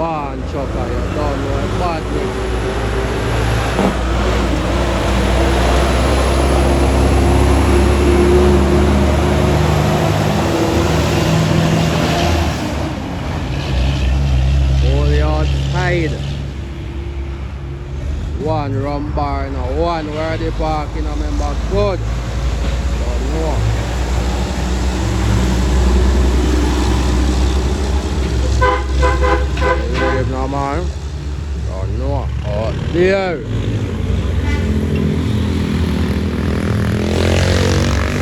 barn chucker, you don't know badly. Only outside. One rum bar now, one where they parking, I remember good. Don't know. Leave now, man. Don't know. Oh, there.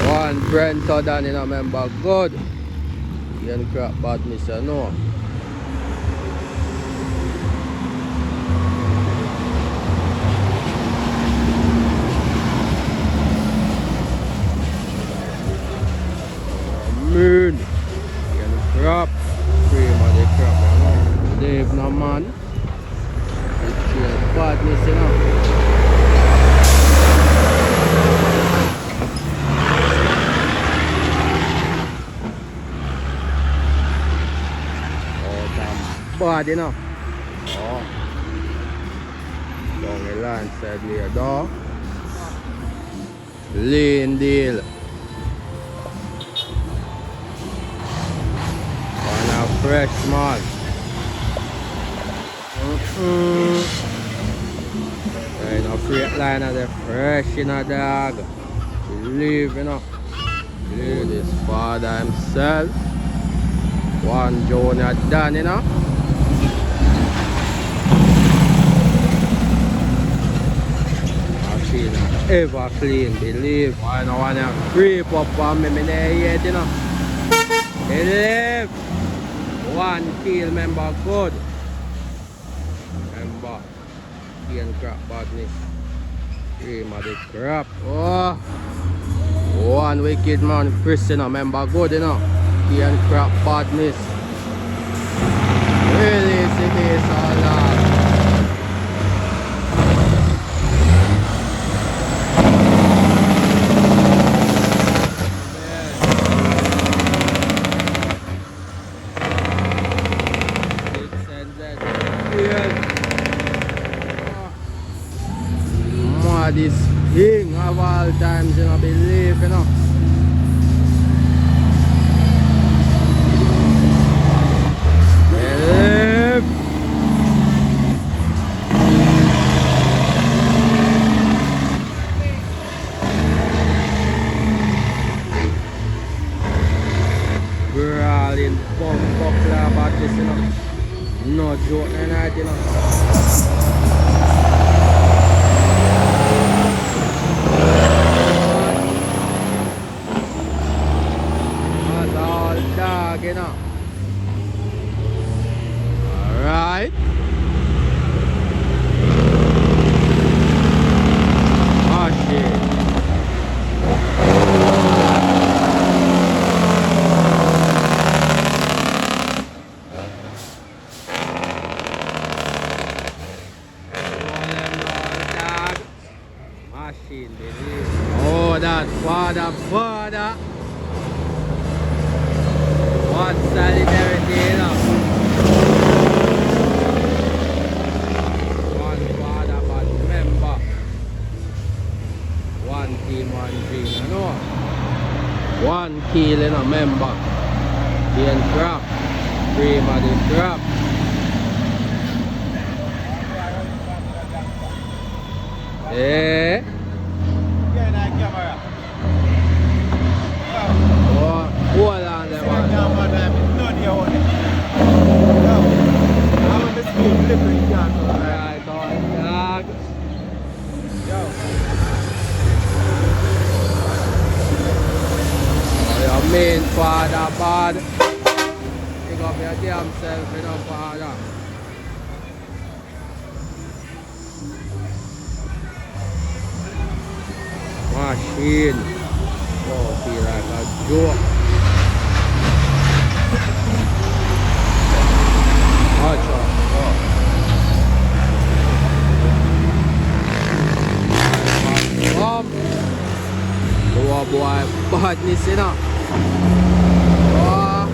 One Brento done, I remember good. You ain't crap bad, Mr. No. Moon. Can crap. Cream of the crap, you know. Leave no man. It's badness, you know. Oh, damn bad, you know. Oh. Down the line side here, dog. Lane deal. Fresh man. There ain't no freight line of the fresh in a dog. Believe, you know. Believe this father himself. One junior done, you know. Machine ever clean, believe. I don't want to creep up on me in the head, you know. Believe. One kill, member good. Member cane crap badness. Cream of the crap. Oh, one wicked man Christian, member good, you know. Cane crap badness. Really see this all that. This king of all times, you know, believe, you know. Believe. Brawling, bum buckler about this, you know. No joke tonight, you know. You know. Alright. Oh shit. Machine, baby. Oh, that father. What solidarity, you know. One father, one member. One team, one dream, you know. One kill, you know, member. Being crap. Cream of the crap. Yeah. Oh, hold on there, man. Alright, dog. Your main father bad. Pick up your damn self, you know, father. Machine. Oh, feel like a joke. Oh boy, badness, you know. Oh.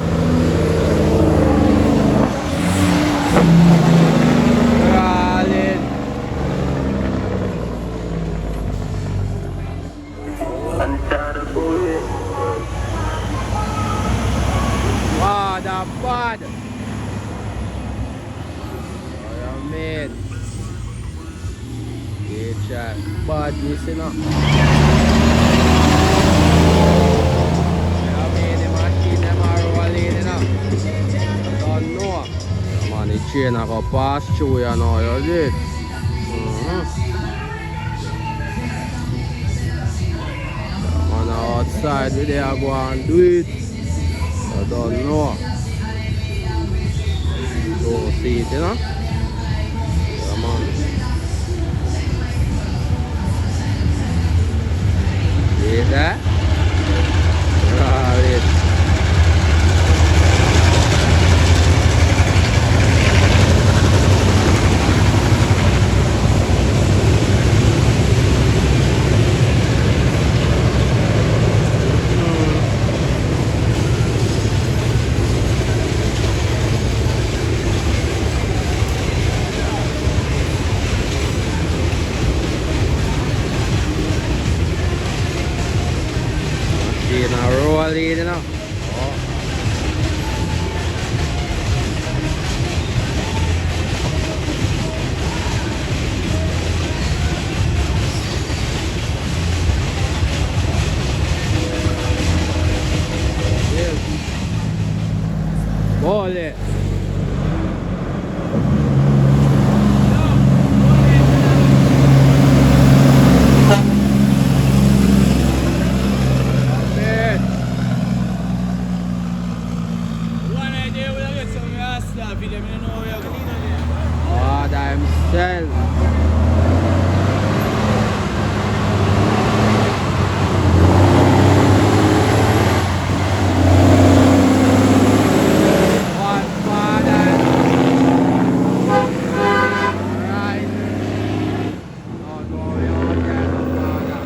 a bad. What you mean? It's a badness, you know. What you mean? The machine them are rolling, you know. I don't know. Yeah, man, the train I go pass through, you know. You did. Man, outside we there go and do it. I don't know. Don't see it, you know. Yeah, man. See that? Right. Rolling, you know. Oh. Yes. Ball it. Father himself. One Father. Right. Oh no, you're there, Father.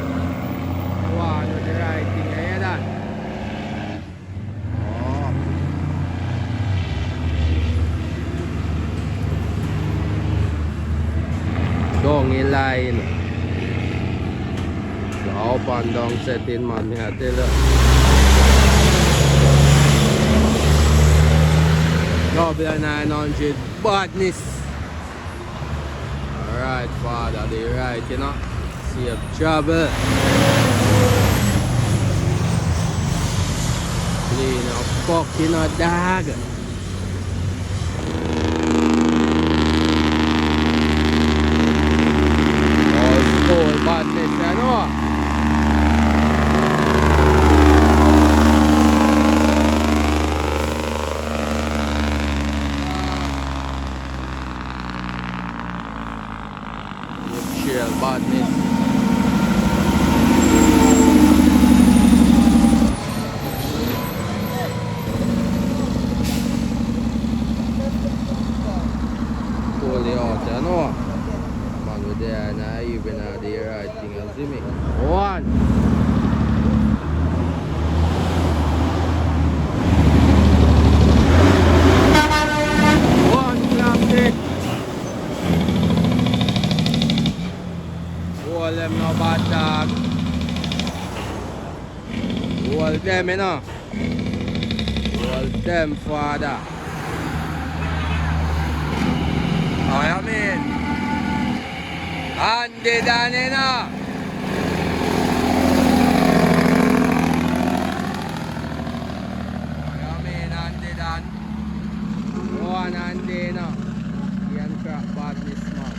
You want to do the right thing, you hear that? Oh. Down in line. The up and down setting, man, I tell you. Double 900 badness. Alright, Father, they right, you know. Safe travel. Clean a fucking dog. All badness, you know. Chill badness. Pull it out, you know. Man, we're there now, even now, the right thing, you see me? One. One plastic. Hold them no bad dog. Hold them, you know. Hold them, Father. How you mean? Andy down, you know. How you mean, Andy down? One Andy, you know. He and crap badness, man.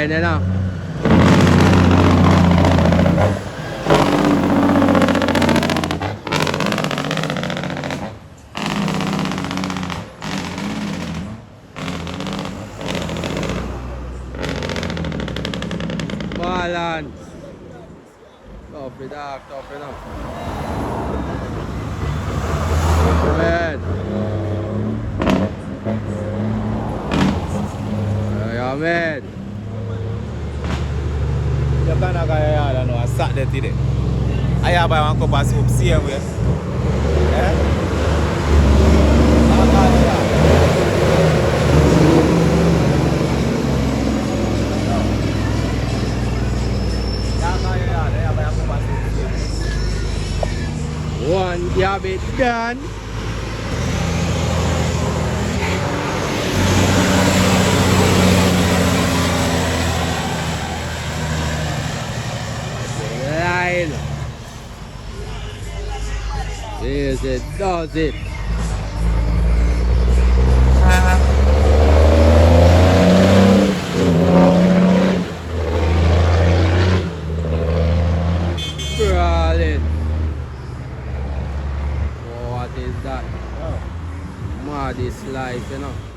You know. Balance. Tough it up, tough it up. Good. man. You can't go yard and sat there today. I have buy one cup of soup, same way. Eh? One job it done. Line. Yes, it does it. Brilliant. What is that? Mad is life, you know.